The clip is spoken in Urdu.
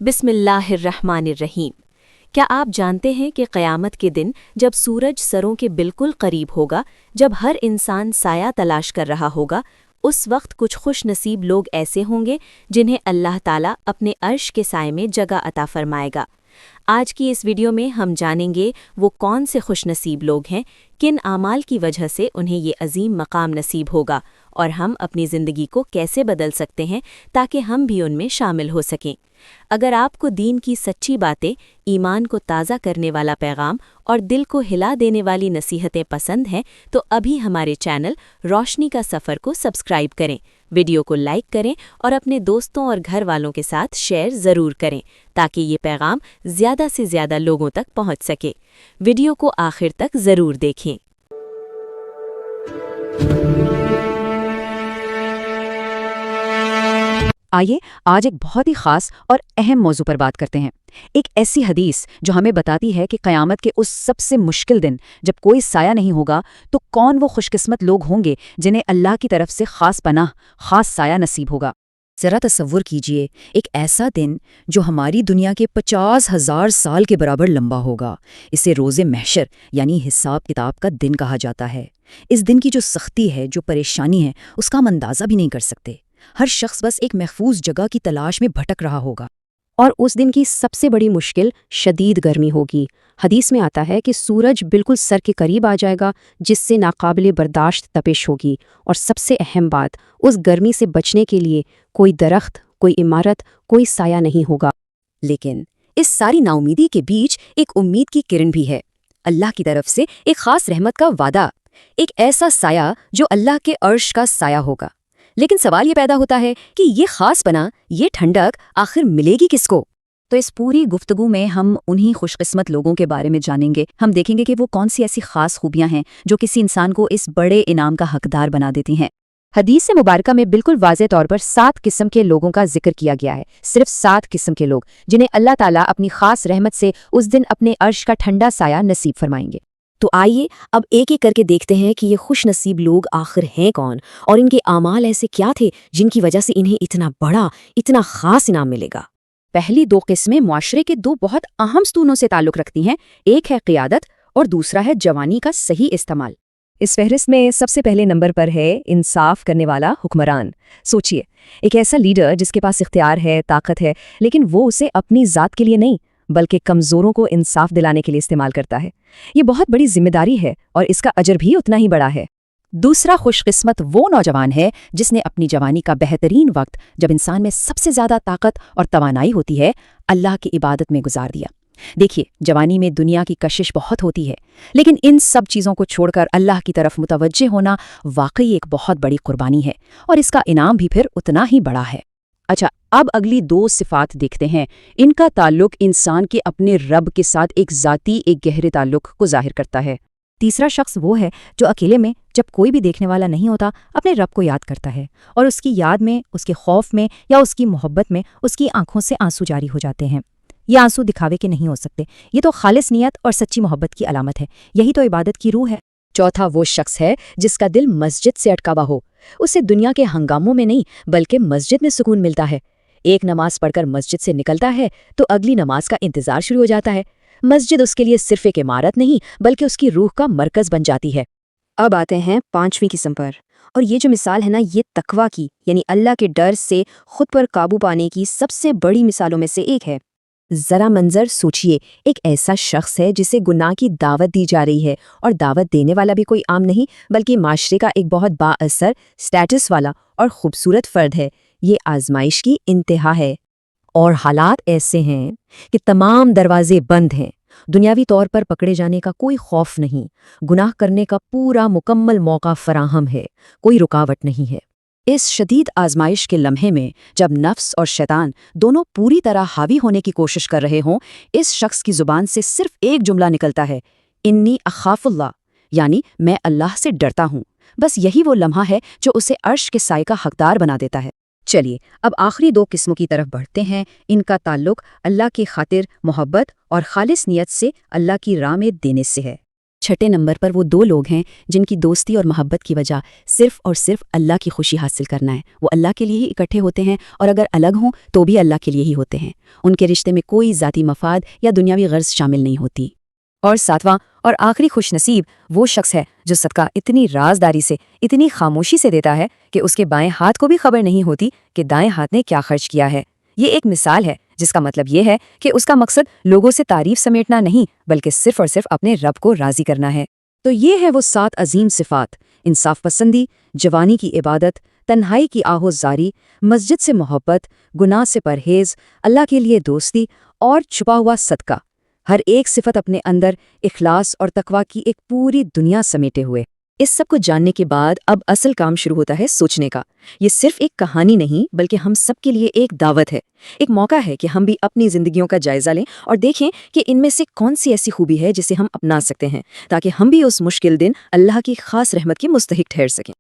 بسم اللہ الرحمن الرحیم۔ کیا آپ جانتے ہیں کہ قیامت کے دن جب سورج سروں کے بالکل قریب ہوگا، جب ہر انسان سایہ تلاش کر رہا ہوگا، اس وقت کچھ خوش نصیب لوگ ایسے ہوں گے جنہیں اللہ تعالیٰ اپنے عرش کے سائے میں جگہ عطا فرمائے گا۔ آج کی اس ویڈیو میں ہم جانیں گے وہ کون سے خوش نصیب لوگ ہیں، کن اعمال کی وجہ سے انہیں یہ عظیم مقام نصیب ہوگا، اور ہم اپنی زندگی کو کیسے بدل سکتے ہیں تاکہ ہم بھی ان میں شامل ہو سکیں۔ اگر آپ کو دین کی سچی باتیں، ایمان کو تازہ کرنے والا پیغام اور دل کو ہلا دینے والی نصیحتیں پسند ہیں تو ابھی ہمارے چینل روشنی کا سفر کو سبسکرائب کریں، ویڈیو کو لائک کریں اور اپنے دوستوں اور گھر والوں کے ساتھ شیئر ضرور کریں تاکہ یہ پیغام زیادہ سے زیادہ لوگوں تک پہنچ سکے۔ ویڈیو کو آخر تک ضرور دیکھیں۔ آئیے آج ایک بہت ہی خاص اور اہم موضوع پر بات کرتے ہیں، ایک ایسی حدیث جو ہمیں بتاتی ہے کہ قیامت کے اس سب سے مشکل دن جب کوئی سایہ نہیں ہوگا تو کون وہ خوش قسمت لوگ ہوں گے جنہیں اللہ کی طرف سے خاص پناہ، خاص سایہ نصیب ہوگا۔ ذرا تصور کیجئے ایک ایسا دن جو ہماری دنیا کے 50,000 سال کے برابر لمبا ہوگا۔ اسے روز محشر یعنی حساب کتاب کا دن کہا جاتا ہے۔ اس دن کی جو سختی ہے، جو پریشانی ہے، اس کا ہم اندازہ بھی نہیں کر سکتے۔ ہر شخص بس ایک محفوظ جگہ کی تلاش میں بھٹک رہا ہوگا۔ اور اس دن کی سب سے بڑی مشکل شدید گرمی ہوگی۔ حدیث میں آتا ہے کہ سورج بالکل سر کے قریب آ جائے گا، جس سے ناقابل برداشت تپش ہوگی، اور سب سے اہم بات، اس گرمی سے بچنے کے لیے کوئی درخت، کوئی عمارت، کوئی سایہ نہیں ہوگا۔ لیکن اس ساری نا امیدی کے بیچ ایک امید کی کرن بھی ہے، اللہ کی طرف سے ایک خاص رحمت کا وعدہ، ایک ایسا سایہ جو اللہ کے عرش کا سایہ ہوگا۔ لیکن سوال یہ پیدا ہوتا ہے کہ یہ خاص پناہ، یہ ٹھنڈک آخر ملے گی کس کو؟ تو اس پوری گفتگو میں ہم انہی خوش قسمت لوگوں کے بارے میں جانیں گے۔ ہم دیکھیں گے کہ وہ کون سی ایسی خاص خوبیاں ہیں جو کسی انسان کو اس بڑے انعام کا حقدار بنا دیتی ہیں۔ حدیث مبارکہ میں بالکل واضح طور پر 7 قسم کے لوگوں کا ذکر کیا گیا ہے، صرف 7 قسم کے لوگ جنہیں اللہ تعالیٰ اپنی خاص رحمت سے اس دن اپنے عرش کا ٹھنڈا سایہ نصیب فرمائیں گے۔ تو آئیے اب ایک ایک کر کے دیکھتے ہیں کہ یہ خوش نصیب لوگ آخر ہیں کون، اور ان کے اعمال ایسے کیا تھے جن کی وجہ سے انہیں اتنا بڑا، اتنا خاص انعام ملے گا۔ پہلی 2 قسمیں معاشرے کے 2 بہت اہم ستونوں سے تعلق رکھتی ہیں، ایک ہے قیادت اور دوسرا ہے جوانی کا صحیح استعمال۔ اس فہرست میں سب سے پہلے نمبر پر ہے انصاف کرنے والا حکمران۔ سوچئے، ایک ایسا لیڈر جس کے پاس اختیار ہے، طاقت ہے، لیکن وہ اسے اپنی ذات کے لیے نہیں بلکہ کمزوروں کو انصاف دلانے کے لیے استعمال کرتا ہے۔ یہ بہت بڑی ذمہ داری ہے اور اس کا اجر بھی اتنا ہی بڑا ہے۔ دوسرا خوش قسمت وہ نوجوان ہے جس نے اپنی جوانی کا بہترین وقت، جب انسان میں سب سے زیادہ طاقت اور توانائی ہوتی ہے، اللہ کی عبادت میں گزار دیا۔ دیکھیے، جوانی میں دنیا کی کشش بہت ہوتی ہے، لیکن ان سب چیزوں کو چھوڑ کر اللہ کی طرف متوجہ ہونا واقعی ایک بہت بڑی قربانی ہے، اور اس کا انعام بھی پھر اتنا ہی بڑا ہے۔ اچھا، اب اگلی 2 صفات دیکھتے ہیں۔ ان کا تعلق انسان کے اپنے رب کے ساتھ ایک ذاتی، ایک گہرے تعلق کو ظاہر کرتا ہے۔ تیسرا شخص وہ ہے جو اکیلے میں، جب کوئی بھی دیکھنے والا نہیں ہوتا، اپنے رب کو یاد کرتا ہے، اور اس کی یاد میں، اس کے خوف میں یا اس کی محبت میں اس کی آنکھوں سے آنسو جاری ہو جاتے ہیں۔ یہ آنسو دکھاوے کے نہیں ہو سکتے، یہ تو خالص نیت اور سچی محبت کی علامت ہے، یہی تو عبادت کی روح ہے۔ چوتھا وہ شخص ہے جس کا دل مسجد سے اٹکا ہوا ہو، اسے دنیا کے ہنگاموں میں نہیں بلکہ مسجد میں سکون ملتا ہے۔ ایک نماز پڑھ کر مسجد سے نکلتا ہے تو اگلی نماز کا انتظار شروع ہو جاتا ہے۔ مسجد اس کے لیے صرف ایک عمارت نہیں بلکہ اس کی روح کا مرکز بن جاتی ہے۔ اب آتے ہیں 5ویں قسم پر، اور یہ جو مثال ہے نا، یہ تقویٰ کی یعنی اللہ کے ڈر سے خود پر قابو پانے کی سب سے بڑی مثالوں میں سے ایک ہے۔ ذرا منظر سوچئے، ایک ایسا شخص ہے جسے گناہ کی دعوت دی جا رہی ہے، اور دعوت دینے والا بھی کوئی عام نہیں بلکہ معاشرے کا ایک بہت با اثر، سٹیٹس والا اور خوبصورت فرد ہے۔ یہ آزمائش کی انتہا ہے، اور حالات ایسے ہیں کہ تمام دروازے بند ہیں، دنیاوی طور پر پکڑے جانے کا کوئی خوف نہیں، گناہ کرنے کا پورا مکمل موقع فراہم ہے، کوئی رکاوٹ نہیں ہے۔ اس شدید آزمائش کے لمحے میں جب نفس اور شیطان دونوں پوری طرح حاوی ہونے کی کوشش کر رہے ہوں، اس شخص کی زبان سے صرف ایک جملہ نکلتا ہے، انی اخاف اللہ، یعنی میں اللہ سے ڈرتا ہوں۔ بس یہی وہ لمحہ ہے جو اسے عرش کے سائے کا حقدار بنا دیتا ہے۔ چلیے اب آخری 2 قسموں کی طرف بڑھتے ہیں۔ ان کا تعلق اللہ کی خاطر محبت اور خالص نیت سے اللہ کی راہ میں دینے سے ہے۔ چھٹے نمبر پر وہ 2 لوگ ہیں جن کی دوستی اور محبت کی وجہ صرف اور صرف اللہ کی خوشی حاصل کرنا ہے۔ وہ اللہ کے لیے ہی اکٹھے ہوتے ہیں اور اگر الگ ہوں تو بھی اللہ کے لیے ہی ہوتے ہیں۔ ان کے رشتے میں کوئی ذاتی مفاد یا دنیاوی غرض شامل نہیں ہوتی۔ اور 7واں اور آخری خوش نصیب وہ شخص ہے جو صدقہ اتنی رازداری سے، اتنی خاموشی سے دیتا ہے کہ اس کے بائیں ہاتھ کو بھی خبر نہیں ہوتی کہ دائیں ہاتھ نے کیا خرچ کیا ہے۔ یہ ایک مثال ہے جس کا مطلب یہ ہے کہ اس کا مقصد لوگوں سے تعریف سمیٹنا نہیں بلکہ صرف اور صرف اپنے رب کو راضی کرنا ہے۔ تو یہ ہے وہ 7 عظیم صفات: انصاف پسندی، جوانی کی عبادت، تنہائی کی آہوزاری، مسجد سے محبت، گناہ سے پرہیز، اللہ کے لیے دوستی اور چھپا ہوا صدقہ۔ ہر ایک صفت اپنے اندر اخلاص اور تقوی کی ایک پوری دنیا سمیٹے ہوئے۔ اس سب کو جاننے کے بعد اب اصل کام شروع ہوتا ہے سوچنے کا۔ یہ صرف ایک کہانی نہیں بلکہ ہم سب کے لیے ایک دعوت ہے، ایک موقع ہے کہ ہم بھی اپنی زندگیوں کا جائزہ لیں اور دیکھیں کہ ان میں سے کون سی ایسی خوبی ہے جسے ہم اپنا سکتے ہیں تاکہ ہم بھی اس مشکل دن اللہ کی خاص رحمت کے مستحق ٹھہر سکیں۔